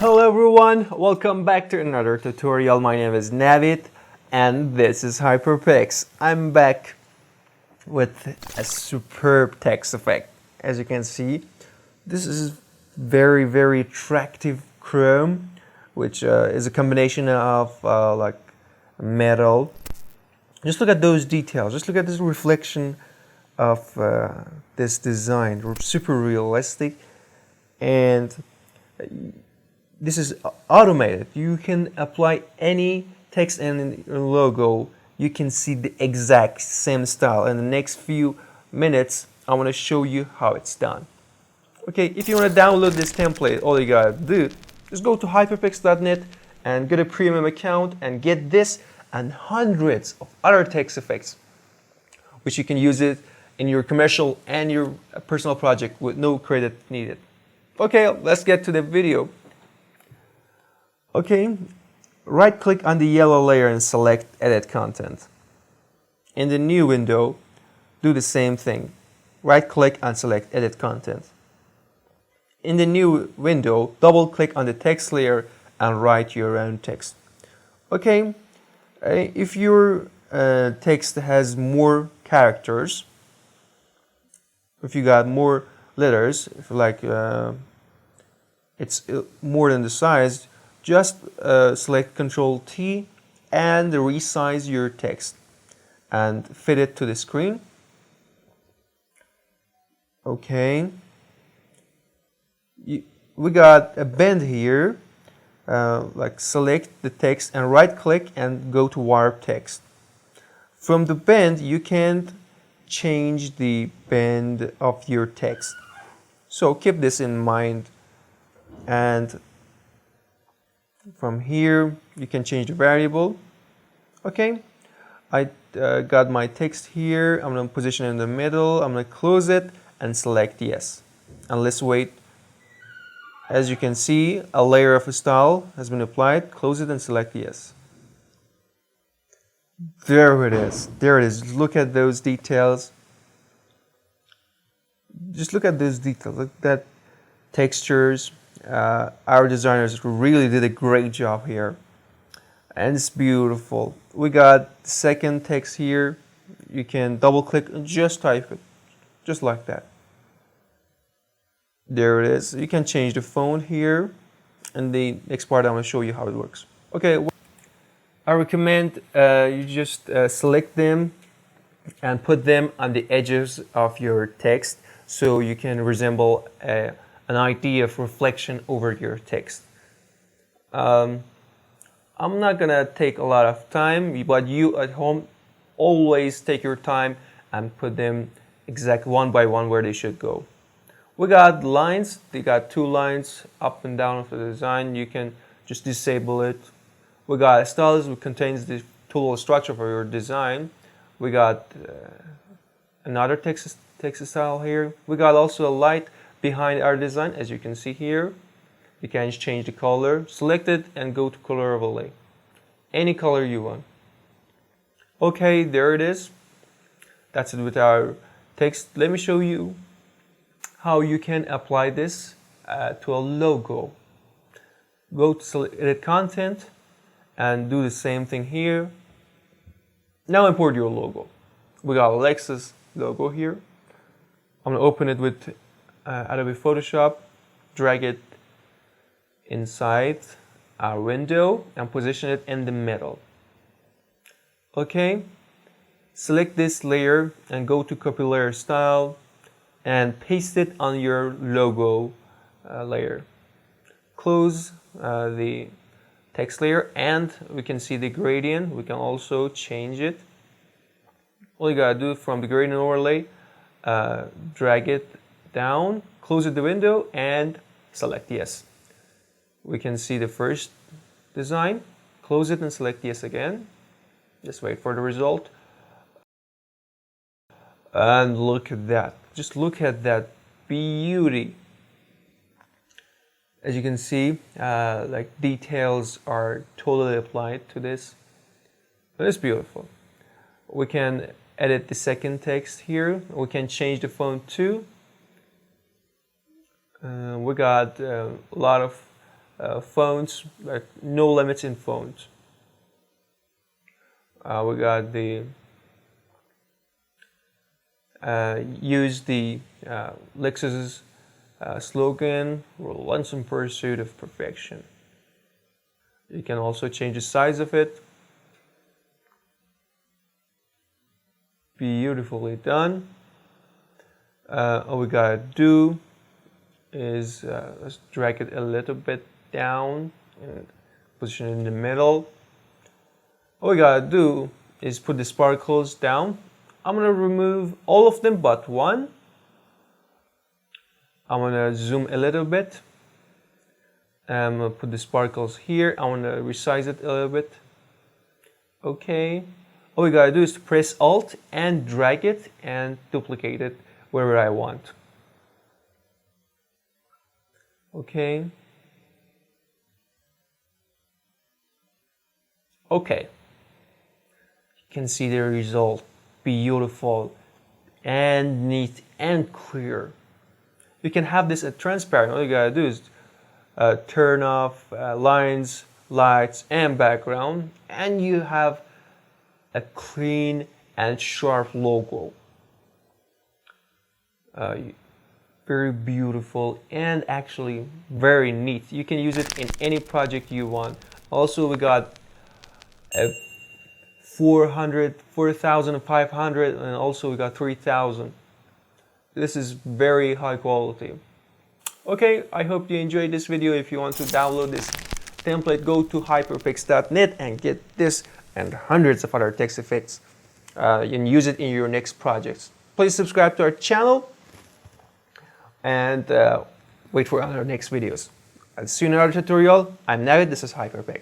Hello everyone, welcome back to another tutorial. My name is Navid and this is HyperPix. I'm back with a superb text effect. As you can see, this is very attractive chrome, which is a combination of like metal. Just look at those details, just look at this reflection of this design, super realistic, and this is automated. You can apply any text and logo. You can see the exact same style. In the next few minutes, I want to show you how it's done. Okay, if you want to download this template, all you gotta do is go to hyperpix.net and get a premium account and get this and hundreds of other text effects, which you can use it in your commercial and your personal project with no credit needed. Okay, let's get to the video. Okay, right click on the yellow layer and select Edit Content. In the new window, do the same thing. Right click and select Edit Content. In the new window, double click on the text layer and write your own text. Okay, if your text has more characters, if you got more letters, if like it's more than the size, just select Ctrl T and resize your text and fit it to the screen. Okay, we got a bend here. Like select the text and right click and go to warp text. From the bend you can't change the bend of your text, so keep this in mind. And from here you can change the variable. Okay, I got my text here. I'm going to position it in the middle. I'm going to close it and select yes, and let's wait. As you can see, a layer of a style has been applied. Close it and select yes. There it is. There it is. Look at those details. Just look at those details. Look at that textures. Our designers really did a great job here, and it's beautiful. We got the second text here. You can double click and just type it, just like that. There it is. You can change the font here, and the next part I'm going to show you how it works. Okay, I recommend you just select them and put them on the edges of your text so you can resemble an idea of reflection over your text. I'm not gonna take a lot of time, but you at home always take your time and put them exact one by one where they should go. We got lines. They got two lines up and down of the design. You can just disable it. We got styles, which contains the total structure for your design. We got another text style here. We got also a light behind our design, as you can see here. You can change the color, select it and go to color overlay. Any color you want. Okay, there it is. That's it with our text. Let me show you how you can apply this to a logo. Go to select Edit Content and do the same thing here. Now import your logo. We got Lexus logo here. I'm gonna open it with Adobe Photoshop, drag it inside our window and position it in the middle. Okay, select this layer and go to Copy Layer Style and paste it on your logo layer. Close the text layer and we can see the gradient. We can also change it. All you gotta do from the gradient overlay, drag it down, close it the window and select yes. We can see the first design. Close it and select yes again. Just wait for the result. And look at that. Just look at that beauty. As you can see, like details are totally applied to this. But it's beautiful. We can edit the second text here. We can change the font too. We got a lot of fonts, but no limits in fonts. We got the use the Lexus slogan, relentless in pursuit of perfection. You can also change the size of it. Beautifully done. All we gotta do is let's drag it a little bit down and position it in the middle. All we gotta do is put the sparkles down. I'm gonna remove all of them but one. I'm gonna zoom a little bit. I'm gonna put the sparkles here. I want to resize it a little bit. Okay. All we gotta do is to press Alt and drag it and duplicate it wherever I want. Okay. Okay. You can see the result. Beautiful and neat and clear. You can have this transparent. All you gotta do is turn off lines, lights, and background, and you have a clean and sharp logo. Very beautiful and actually very neat. You can use it in any project you want. Also, we got a 4,500, and also we got 3,000. This is very high quality. Okay, I hope you enjoyed this video. If you want to download this template, go to hyperpix.net and get this and hundreds of other text effects and use it in your next projects. Please subscribe to our channel and wait for our next videos. I'll see you in another tutorial. I'm Navid, this is Hyperpix.